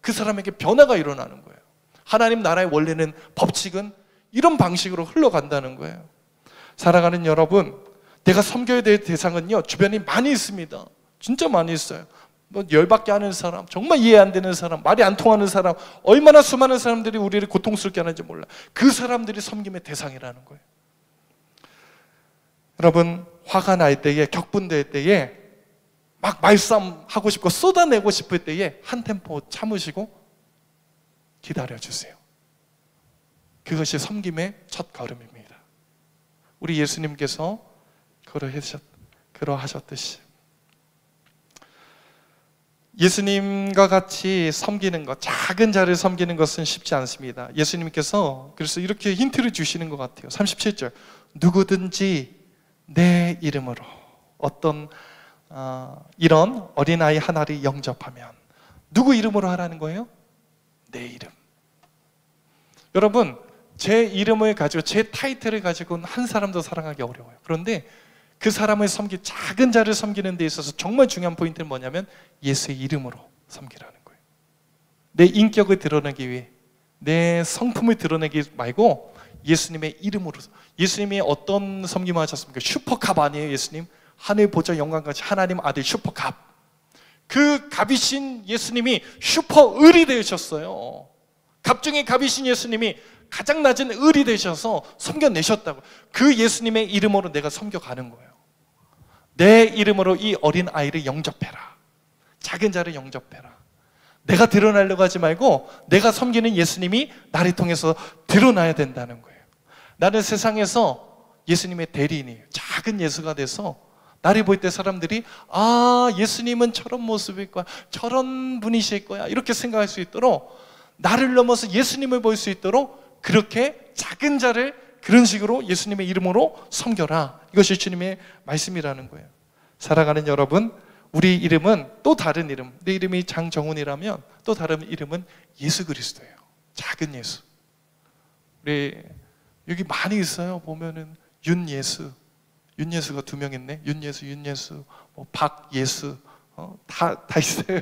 그 사람에게 변화가 일어나는 거예요. 하나님 나라의 원리는, 법칙은 이런 방식으로 흘러간다는 거예요. 살아가는 여러분, 내가 섬겨야 될 대상은요, 주변에 많이 있습니다. 진짜 많이 있어요. 뭐 열받게 하는 사람, 정말 이해 안 되는 사람, 말이 안 통하는 사람, 얼마나 수많은 사람들이 우리를 고통스럽게 하는지 몰라. 그 사람들이 섬김의 대상이라는 거예요. 여러분, 화가 날 때에, 격분될 때에 막 말싸움하고 싶고 쏟아내고 싶을 때에 한 템포 참으시고 기다려주세요. 그것이 섬김의 첫 걸음입니다. 우리 예수님께서 그러하셨듯이 예수님과 같이 섬기는 것, 작은 자를 섬기는 것은 쉽지 않습니다. 예수님께서 그래서 이렇게 힌트를 주시는 것 같아요. 37절, 누구든지 내 이름으로 어떤 이런 어린아이 하나를 영접하면, 누구 이름으로 하라는 거예요? 내 이름. 여러분, 제 이름을 가지고, 제 타이틀을 가지고는 한 사람도 사랑하기 어려워요. 그런데 그 사람을 작은 자를 섬기는 데 있어서 정말 중요한 포인트는 뭐냐면 예수의 이름으로 섬기라는 거예요. 내 인격을 드러내기 위해, 내 성품을 드러내기 말고 예수님의 이름으로. 예수님이 어떤 섬김을 하셨습니까? 슈퍼갑 아니에요, 예수님? 하늘 보좌 영광같이 하나님 아들 슈퍼갑. 그 갑이신 예수님이 슈퍼을이 되셨어요. 갑 중에 갑이신 예수님이 가장 낮은 을이 되셔서 섬겨내셨다고. 그 예수님의 이름으로 내가 섬겨가는 거예요. 내 이름으로 이 어린 아이를 영접해라. 작은 자를 영접해라. 내가 드러나려고 하지 말고 내가 섬기는 예수님이 나를 통해서 드러나야 된다는 거예요. 나는 세상에서 예수님의 대리인이에요. 작은 예수가 돼서 나를 볼 때 사람들이 예수님은 저런 모습일 거야, 저런 분이실 거야, 이렇게 생각할 수 있도록, 나를 넘어서 예수님을 볼 수 있도록 그렇게 작은 자를 그런 식으로 예수님의 이름으로 섬겨라. 이것이 주님의 말씀이라는 거예요. 살아가는 여러분, 우리 이름은 또 다른 이름, 내 이름이 장정훈이라면 또 다른 이름은 예수 그리스도예요. 작은 예수. 우리 여기 많이 있어요. 보면은 윤예수가 2명 있네. 윤예수, 뭐 박예수, 다 있어요.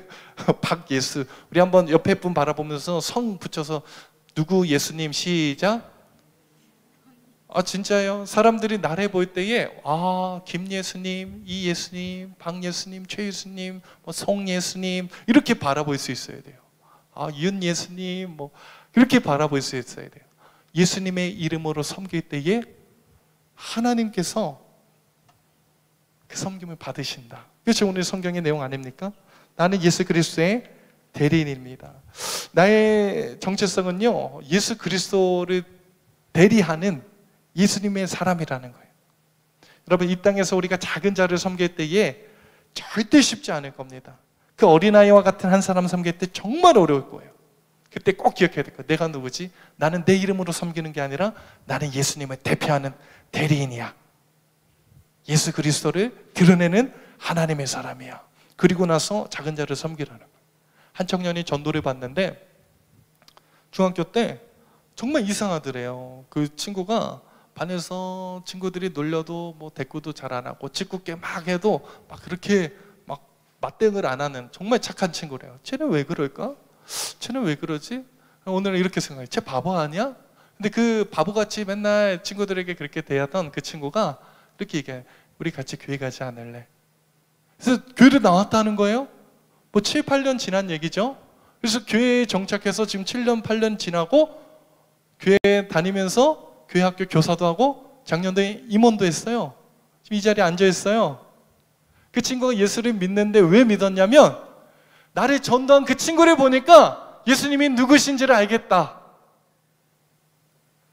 박예수. 우리 한번 옆에 분 바라보면서 성 붙여서 누구 예수님 시작. 진짜요? 사람들이 나를 볼 때에 김예수님, 이예수님, 박예수님, 최예수님, 뭐 송예수님 이렇게 바라볼 수 있어야 돼요. 윤예수님 뭐 그렇게 바라볼 수 있어야 돼요. 예수님의 이름으로 섬길 때에 하나님께서 그 섬김을 받으신다. 그렇죠? 오늘 성경의 내용 아닙니까? 나는 예수 그리스도의 대리인입니다. 나의 정체성은요, 예수 그리스도를 대리하는 예수님의 사람이라는 거예요. 여러분, 이 땅에서 우리가 작은 자를 섬길 때에 절대 쉽지 않을 겁니다. 그 어린아이와 같은 한 사람 섬길 때 정말 어려울 거예요. 그때 꼭 기억해야 될 거예요. 내가 누구지? 나는 내 이름으로 섬기는 게 아니라 나는 예수님을 대표하는 대리인이야. 예수 그리스도를 드러내는 하나님의 사람이야. 그리고 나서 작은 자를 섬기라는 거예요. 한 청년이 전도를 받는데 중학교 때 정말 이상하더래요. 그 친구가 반에서 친구들이 놀려도 뭐 대꾸도 잘 안 하고 짓궂게 막 해도 막 그렇게 막 맞대응을 안 하는 정말 착한 친구래요. 쟤는 왜 그럴까? 쟤는 왜 그러지? 오늘은 이렇게 생각해요. 쟤 바보 아니야? 근데 그 바보같이 맨날 친구들에게 그렇게 대하던 그 친구가 이렇게 얘기해. 우리 같이 교회 가지 않을래? 그래서 교회를 나왔다는 거예요. 뭐 7, 8년 지난 얘기죠. 그래서 교회에 정착해서 지금 7년, 8년 지나고 교회 다니면서 교회 학교 교사도 하고 작년도에 임원도 했어요. 지금 이 자리에 앉아 있어요. 그 친구가 예수를 믿는데 왜 믿었냐면 나를 전도한 그 친구를 보니까 예수님이 누구신지를 알겠다.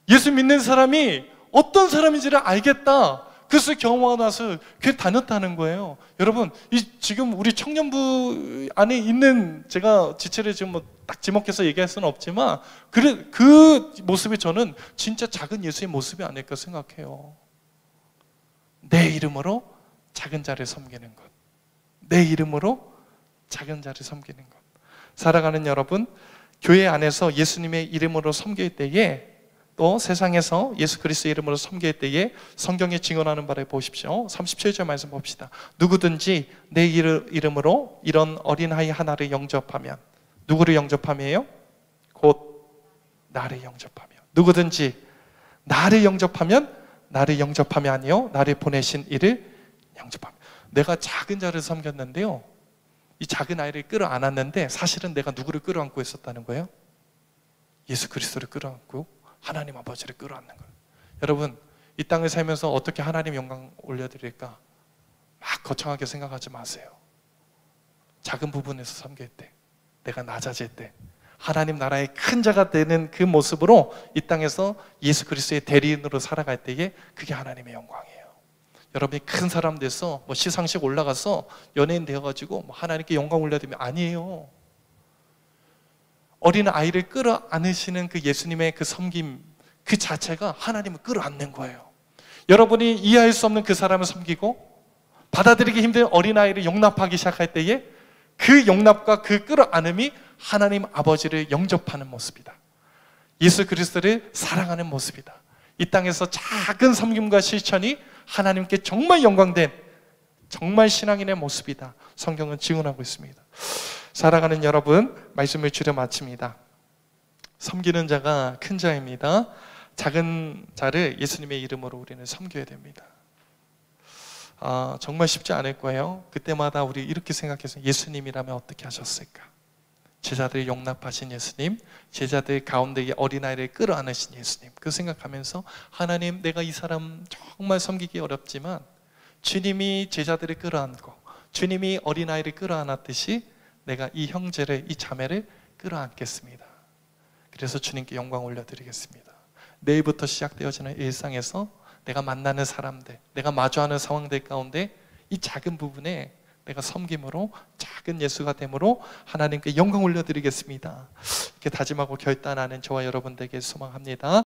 예수 믿는 사람이 어떤 사람인지를 알겠다. 그래서 경험하고 나서 교회 다녔다는 거예요. 여러분, 지금 우리 청년부 안에 있는 제가 지체를 지금 뭐 딱 지목해서 얘기할 수는 없지만 그 모습이 저는 진짜 작은 예수의 모습이 아닐까 생각해요. 내 이름으로 작은 자를 섬기는 것. 내 이름으로 작은 자를 섬기는 것. 살아가는 여러분, 교회 안에서 예수님의 이름으로 섬길 때에 또 세상에서 예수 그리스도의 이름으로 섬길 때에 성경에 증언하는 바를 보십시오. 37절 말씀 봅시다. 누구든지 내 이름으로 이런 어린아이 하나를 영접하면, 누구를 영접함이에요? 곧 나를 영접하며. 누구든지 나를 영접하면, 나를 영접함이 아니요 나를 보내신 이를 영접하며. 내가 작은 자를 섬겼는데요, 이 작은 아이를 끌어안았는데 사실은 내가 누구를 끌어안고 있었다는 거예요? 예수 그리스도를 끌어안고 하나님 아버지를 끌어안는 거예요. 여러분, 이 땅을 살면서 어떻게 하나님 영광 올려드릴까 막 거창하게 생각하지 마세요. 작은 부분에서 섬길 때, 내가 낮아질 때 하나님 나라의 큰 자가 되는 그 모습으로 이 땅에서 예수 그리스도의 대리인으로 살아갈 때에 그게 하나님의 영광이에요. 여러분이 큰 사람 돼서 뭐 시상식 올라가서 연예인 되어가지고 뭐 하나님께 영광 올려드리면 아니에요. 어린 아이를 끌어안으시는 그 예수님의 그 섬김 그 자체가 하나님을 끌어안는 거예요. 여러분이 이해할 수 없는 그 사람을 섬기고 받아들이기 힘든 어린아이를 용납하기 시작할 때에 그 용납과 그 끌어안음이 하나님 아버지를 영접하는 모습이다. 예수 그리스도를 사랑하는 모습이다. 이 땅에서 작은 섬김과 실천이 하나님께 정말 영광된 정말 신앙인의 모습이다. 성경은 증언하고 있습니다. 살아가는 여러분, 말씀을 줄여 마칩니다. 섬기는 자가 큰 자입니다. 작은 자를 예수님의 이름으로 우리는 섬겨야 됩니다. 정말 쉽지 않을 거예요. 그때마다 우리 이렇게 생각해서 예수님이라면 어떻게 하셨을까? 제자들을 용납하신 예수님, 제자들 가운데에 어린아이를 끌어안으신 예수님, 그 생각하면서 하나님, 내가 이 사람 정말 섬기기 어렵지만 주님이 제자들을 끌어안고 주님이 어린아이를 끌어안았듯이 내가 이 형제를, 이 자매를 끌어안겠습니다. 그래서 주님께 영광 올려드리겠습니다. 내일부터 시작되어지는 일상에서 내가 만나는 사람들, 내가 마주하는 상황들 가운데 이 작은 부분에 내가 섬김으로 작은 예수가 됨으로 하나님께 영광 올려드리겠습니다. 이렇게 다짐하고 결단하는 저와 여러분들에게 소망합니다.